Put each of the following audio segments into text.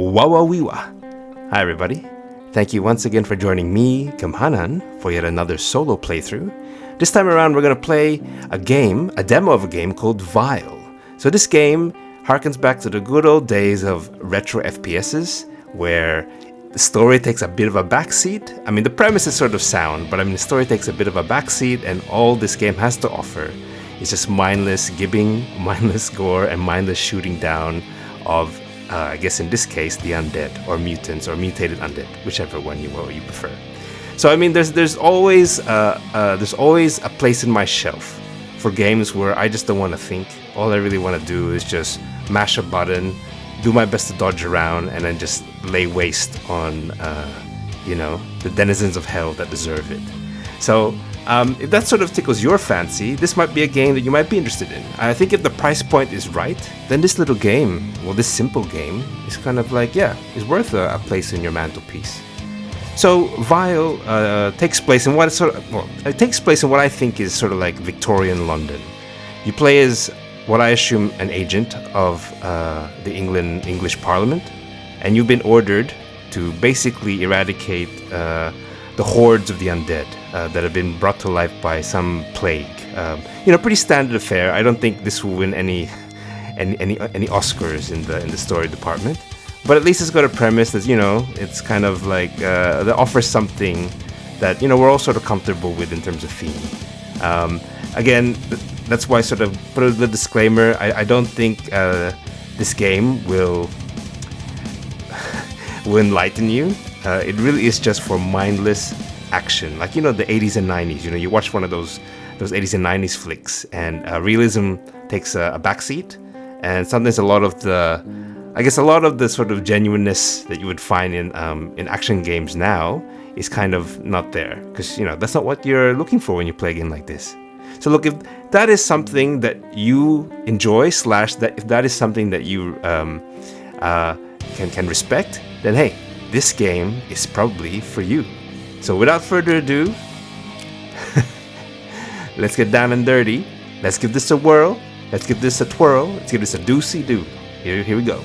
Wawawiwa. Hi everybody. Thank you once again for joining me, Gamhanan, for yet another solo playthrough. This time around we're going to play a demo of a game called Vile. So this game harkens back to the good old days of retro FPSs, where the story takes a bit of a backseat. I mean, the premise is sort of sound, but the story takes a bit of a backseat, and all this game has to offer is just mindless gibbing, mindless gore, and mindless shooting down of, I guess in this case, the undead, or mutants, or mutated undead, whichever one you prefer. So I mean, there's always a place in my shelf for games where I just don't want to think. All I really want to do is just mash a button, do my best to dodge around, and then just lay waste on, the denizens of hell that deserve it. So if that sort of tickles your fancy, this might be a game that you might be interested in. I think if the price point is right, then this little game, this simple game, is kind of like, is worth a place in your mantelpiece. So Vile takes place in what I think is sort of like Victorian London. You play as what I assume an agent of the English Parliament, and you've been ordered to basically eradicate the hordes of the undead that have been brought to life by some plague. Pretty standard affair. I don't think this will win any Oscars in the story department, but at least it's got a premise that it's kind of like that offers something that we're all sort of comfortable with in terms of theme. Again, that's why I sort of put the disclaimer. I don't think this game will enlighten you. It really is just for mindless action, like the 80s and 90s. You watch one of those 80s and 90s flicks, and realism takes a backseat, and sometimes a lot of the sort of genuineness that you would find in action games now is kind of not there, because that's not what you're looking for when you play a game like this. So look, if that is something that you enjoy, if that is something that you can respect, then hey, this game is probably for you. So without further ado, let's get down and dirty. Let's give this a whirl. Let's give this a twirl. Let's give this a do-see-do. Here we go.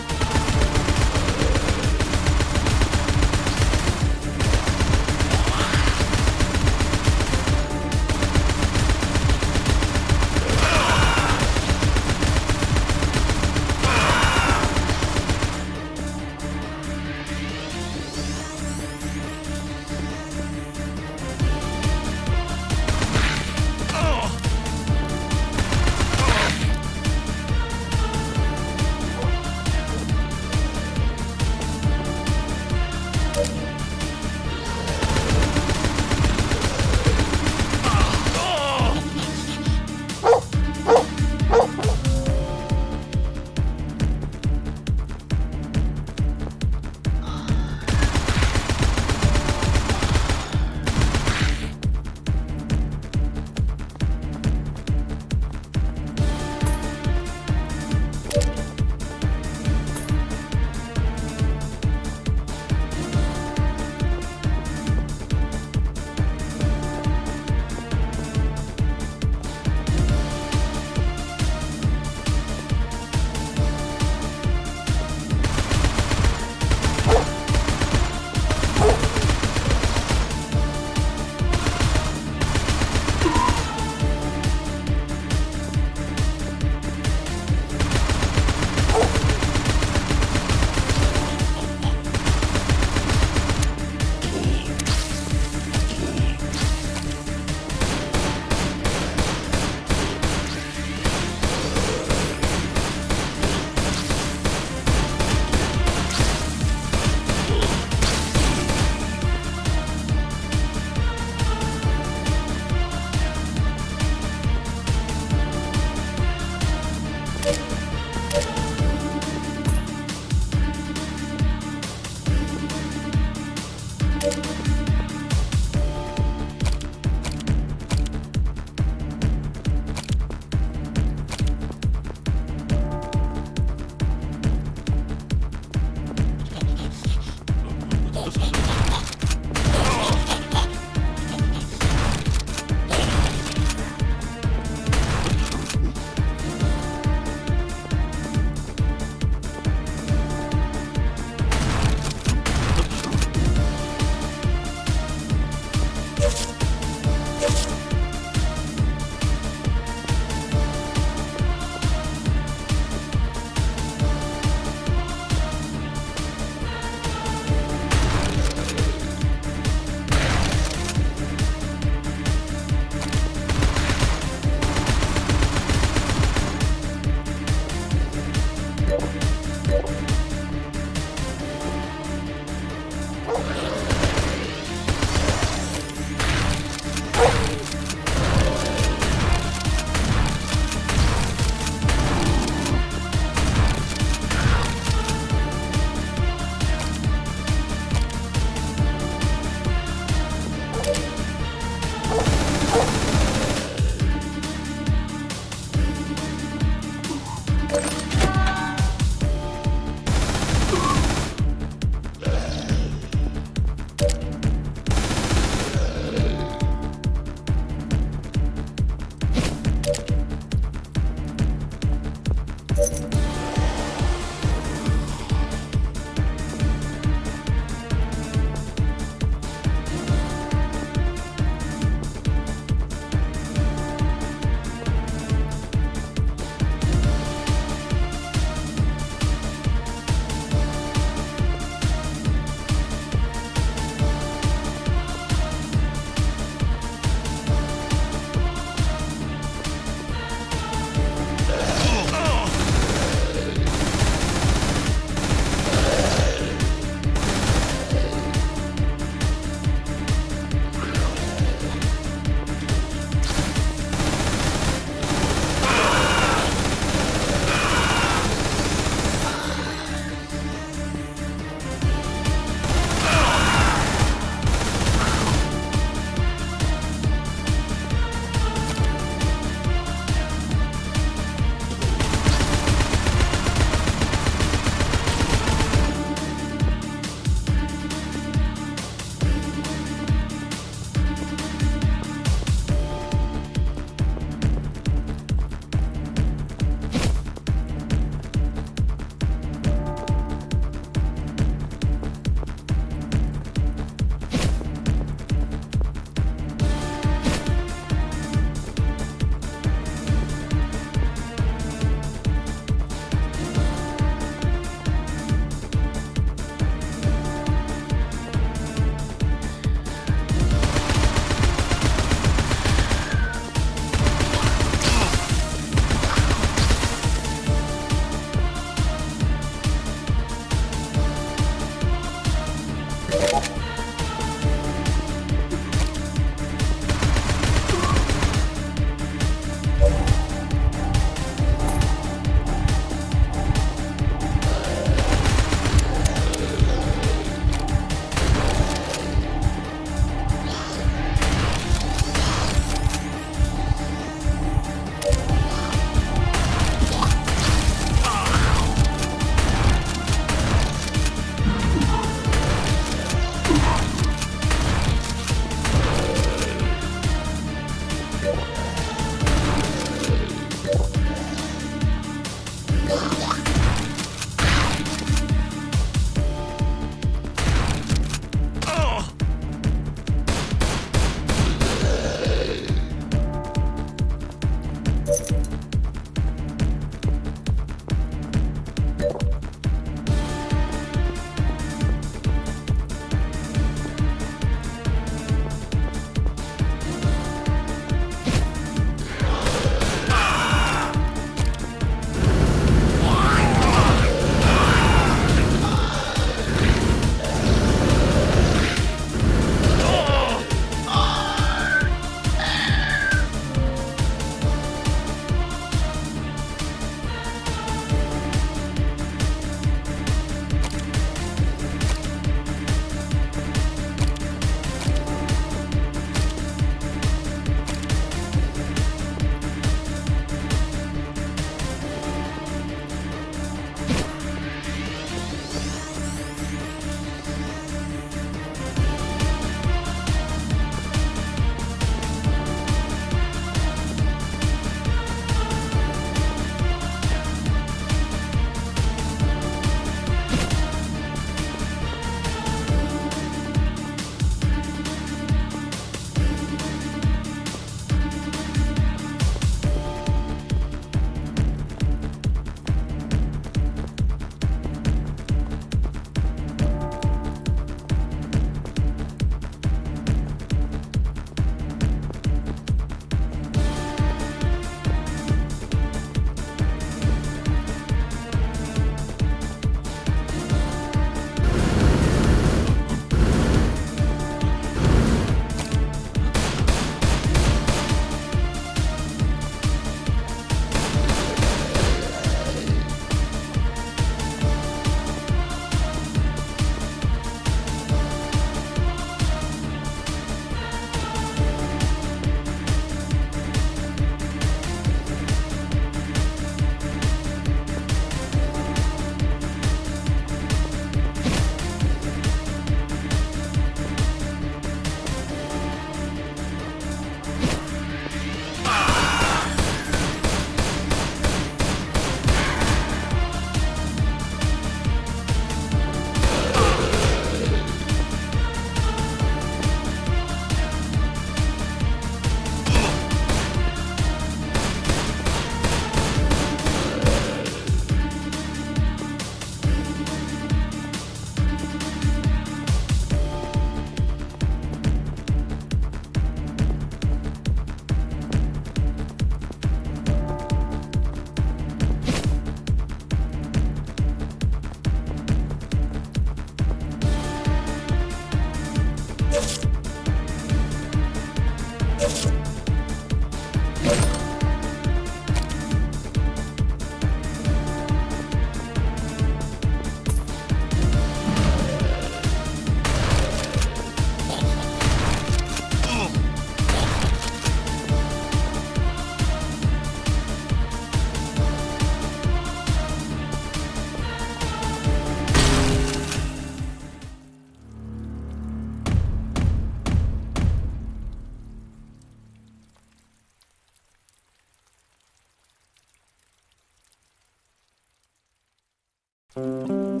And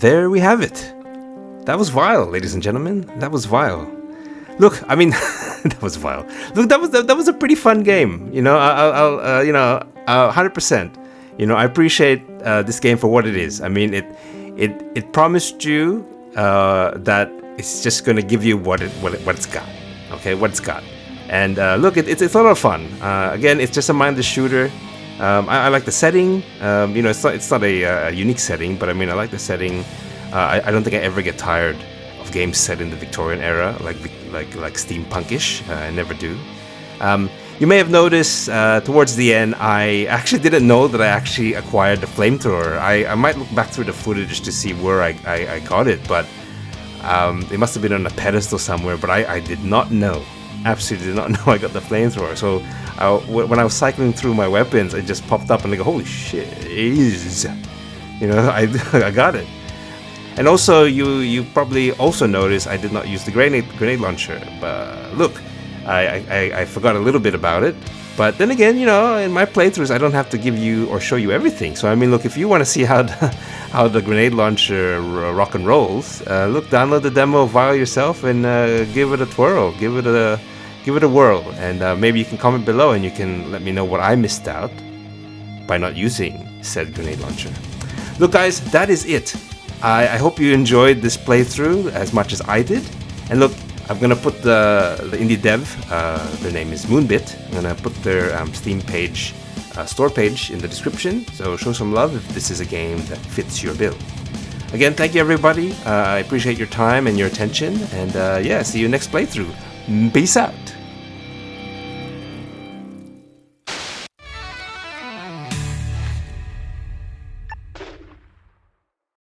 there we have it. That was vile, ladies and gentlemen. That was vile. Look, I mean, that was vile. Look, that was a pretty fun game. You know, I'll 100%. You know, I appreciate this game for what it is. I mean, it promised you that it's just going to give you what it's got. Okay, what it's got. And look, it's a lot of fun. Again, it's just a mindless shooter. I like the setting. You know, it's not a unique setting, but I mean, I like the setting. I don't think I ever get tired of games set in the Victorian era, like steampunkish. I never do. You may have noticed towards the end, I actually didn't know that I actually acquired the flamethrower. I might look back through the footage to see where I got it, but it must have been on a pedestal somewhere. But I did not know. Absolutely did not know I got the flamethrower. So when I was cycling through my weapons, it just popped up and I go, holy shit, you know, I got it. And also, you probably also noticed I did not use the grenade launcher. But look, I forgot a little bit about it. But then again, you know, in my playthroughs, I don't have to give you or show you everything. So I mean, look, if you want to see how the grenade launcher rock and rolls, look, download the demo of Vile yourself and give it a twirl, give it a whirl, and maybe you can comment below and you can let me know what I missed out by not using said grenade launcher. Look, guys, that is it. I hope you enjoyed this playthrough as much as I did. And look, I'm gonna put the indie dev, their name is Moonbit. I'm gonna put their Steam page, store page in the description. So show some love if this is a game that fits your bill. Again, thank you everybody. I appreciate your time and your attention. And yeah, see you next playthrough. Peace out.